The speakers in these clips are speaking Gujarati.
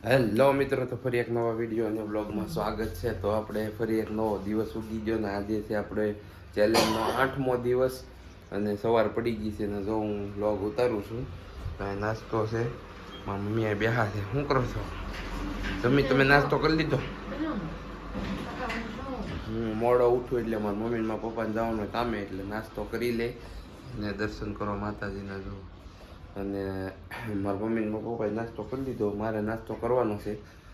હેલો મિત્રો, તો ફરી એક નવા વિડીયો અને બ્લોગમાં સ્વાગત છે. તો આપણે ફરી એક નવો દિવસ ઉગી ગયો ને આજે છે આપણે ચેલેન્જનો 8મો દિવસ અને સવાર પડી ગઈ છે ને જો હું બ્લોગ ઉતારું છું. કાંઈ નાસ્તો છે, મારી મમ્મી બેહા છે. શું કરો છો તમે નાસ્તો કરી લીધો? હું મોડો ઉઠું એટલે મારા મમ્મી ને મારા પપ્પાને જવાનું કામે એટલે નાસ્તો કરી લે અને દર્શન કરો માતાજીના. જો અને મારા મમ્મી ને પપ્પાએ નાસ્તો કરી લીધો, મારે નાસ્તો કરવાનો છે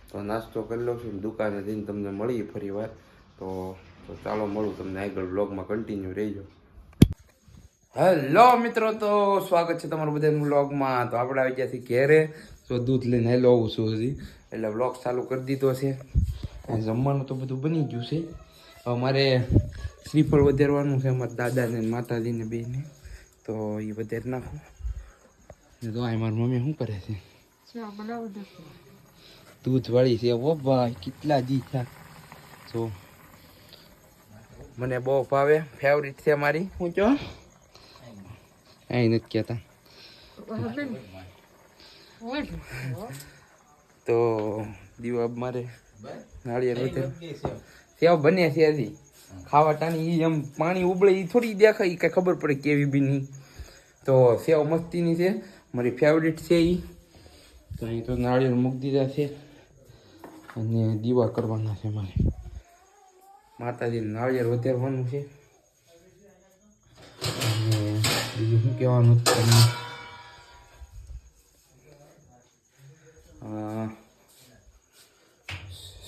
તો નાસ્તો કરી લઉં છું. દુકાને જઈને તમને મળીએ ફરી વાર. તો ચાલો મળું તમને આગળ બ્લોગમાં, કન્ટિન્યુ રહેજો. હેલો મિત્રો, તો સ્વાગત છે તમારું બધાનું બ્લોગમાં. તો આપણે આવી ગયા છીએ ઘેરે. તો દૂધ લઈને હેલો આવું છું હજી, એટલે બ્લોગ ચાલુ કરી દીધો છે. જમવાનું તો બધું બની ગયું છે. હવે મારે શ્રીફળ વધારવાનું છે અમારા દાદાને માતાજીને બેને, તો એ વધારી નાખું. તો આ મારી મમ્મી શું કરે છે? દૂધ વાળી છે. ઓ ભાઈ કેટલા દી થયા. તો મને બહુ ભાવે, ફેવરિટ છે મારી. શું કહો? અહીં નથી કહેતા. તો દીવા મારે નાળિયેર વધારે સેવ બને છે હજી ખાવા ટાણી. એમ પાણી ઉબળે એ થોડી દેખાય, કઈ ખબર પડે કેવી બી નહીં. તો સેવ મસ્તીની છે, મારી ફેવરિટ છે એ. તો અહીં તો નાળિયેર મૂકી દીધા છે અને દીવા કરવાના છે મારે. માતાજીને નાળિયેર વધારવાનું છે અને બીજું શું કહેવાનું તમને.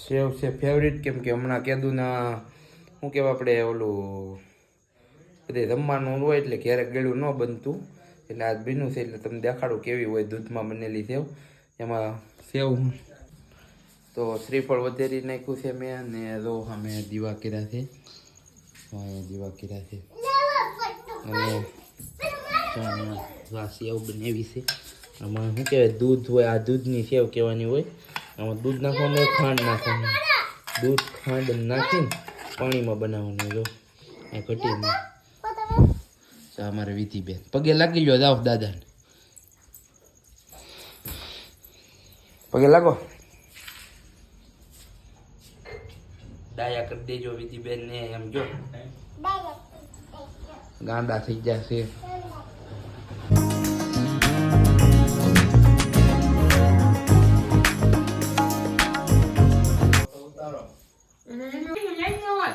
સેવ છે ફેવરિટ, કેમ કે હમણાં કેદુના શું કહેવાય આપણે ઓલું બધે જમવાનું હોય એટલે ક્યારેક ગળ્યું ન બનતું, એટલે આજ બીનું છે એટલે તમને દેખાડું કેવી હોય દૂધમાં બનેલી સેવ. એમાં સેવ તો શ્રીફળ વધારી નાખ્યું છે મેં, અને જો અમે દીવા કર્યા છે. દીવા કર્યા છે અને સેવ બનાવી છે. આમાં શું કહેવાય દૂધ હોય, આ દૂધની સેવ કહેવાની હોય. આમાં દૂધ નાખવાનું, ખાંડ નાખવાનું. દૂધ ખાંડ નાખીને પાણીમાં બનાવવાનું. જો આ ઘટીને અમારે વિધિ બેન પગે લાગી લો. જાઓ દાદાને પગે લાગો, ડાયા કરી દેજો વિધિ બેન ને. એમ જો ગાંડા થઈ જશે.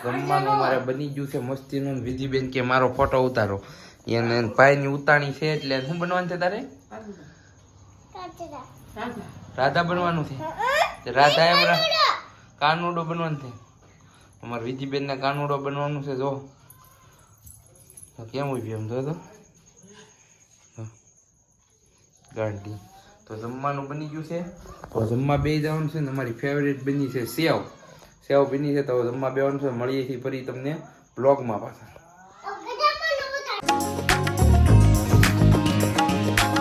જમવાનું મારે બની ગયું છે મસ્તીનું. વિધિ બેન કે મારો ફોટો ઉતારો. એને ભાઈની ઉતાણી છે એટલે શું બનવાનું છે તારે? રાધા બનવાનું છે. રાધા એમ કાનુડો બનવાનું છે. અમારે વિધિબેન ને કાનુડો બનવાનું છે. જો કેમ ઉભી એમ જો ગાંડી. તો જમવાનું બની ગયું છે, તો જમવા બે જવાનું છે ને. અમારી ફેવરેટ બની છે સેવ. સેવ બની છે તો જમવા બેવાનું છે. મળીએ છીએ ફરી તમને બ્લોગમાં પાછા.